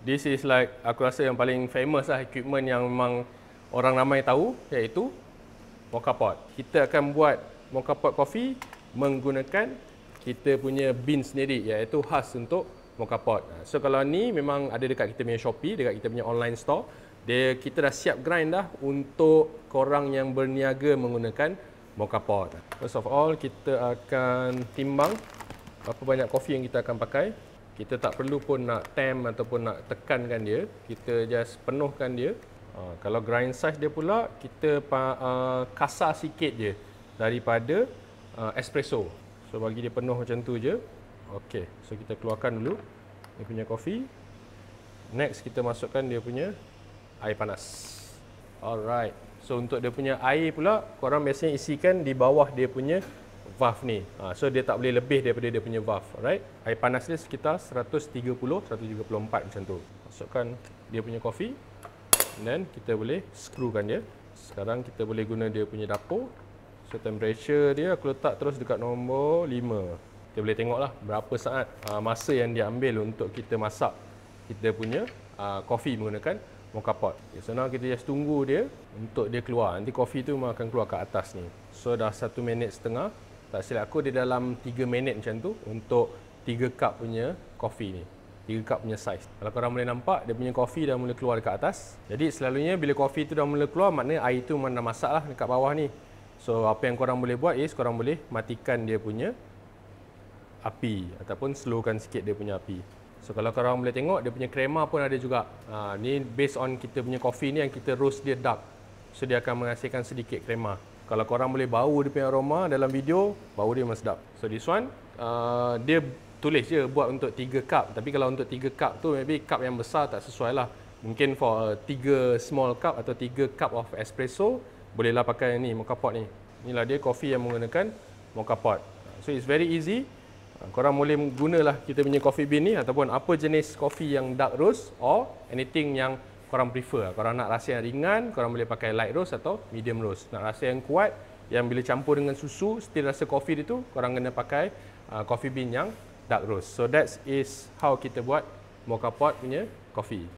This is like aku rasa yang paling famous lah equipment yang memang orang ramai tahu, iaitu mocha pot. Kita akan buat mocha pot coffee menggunakan kita punya bean sendiri, iaitu khas untuk mocha pot. So kalau ni memang ada dekat kita punya Shopee, dekat kita punya online store. Kita dah siap grind dah untuk korang yang berniaga menggunakan mocha pot. First of all, kita akan timbang berapa banyak kopi yang kita akan pakai. Kita tak perlu pun nak temp ataupun nak tekankan dia. Kita just penuhkan dia. Kalau grind size dia pula, kita kasar sikit je daripada espresso. So bagi dia penuh macam tu je. Okey, so kita keluarkan dulu dia punya kopi. Next kita masukkan dia punya air panas. Alright. So untuk dia punya air pula, korang biasanya isikan di bawah dia punya valve ni. So dia tak boleh lebih daripada dia punya valve. Alright. Air panas dia sekitar 130, 134 macam tu. Masukkan dia punya kopi. Dan kita boleh screwkan dia. Sekarang kita boleh guna dia punya dapur. So temperature dia aku letak terus dekat nombor 5. Kita boleh tengoklah berapa saat masa yang dia ambil untuk kita masak kita punya kopi menggunakan mocha pot. Okay, so now kita just tunggu dia untuk dia keluar. Nanti kopi tu memang akan keluar kat atas ni. So dah 1 minit setengah. Tak silap aku dia dalam 3 minit macam tu untuk 3 cup punya kopi ni. 3 cup punya saiz. Kalau korang boleh nampak, dia punya kopi dah mula keluar dekat atas. Jadi selalunya bila kopi tu dah mula keluar, maknanya air tu memang dah masak lah dekat bawah ni. So apa yang korang boleh buat is korang boleh matikan dia punya api ataupun slowkan sikit dia punya api. So kalau korang boleh tengok, dia punya krema pun ada juga. Ni based on kita punya kopi ni yang kita roast dia dark. So dia akan menghasilkan sedikit krema. Kalau korang boleh bau dia punya aroma dalam video, bau dia memang sedap. So this one, dia tulis je buat untuk 3 cup. Tapi kalau untuk 3 cup tu, maybe cup yang besar tak sesuai lah. Mungkin for 3 small cup atau 3 cup of espresso, bolehlah pakai ni, mocha pot ni. Inilah dia kopi yang menggunakan mocha pot. So it's very easy. Korang boleh gunalah kita punya coffee bean ni ataupun apa jenis kopi yang dark roast or anything yang korang prefer. Korang nak rasa yang ringan, korang boleh pakai light roast atau medium roast. Nak rasa yang kuat, yang bila campur dengan susu, still rasa kopi dia tu, korang kena pakai coffee bean yang dark roast. So that is how kita buat mocha pot punya kopi.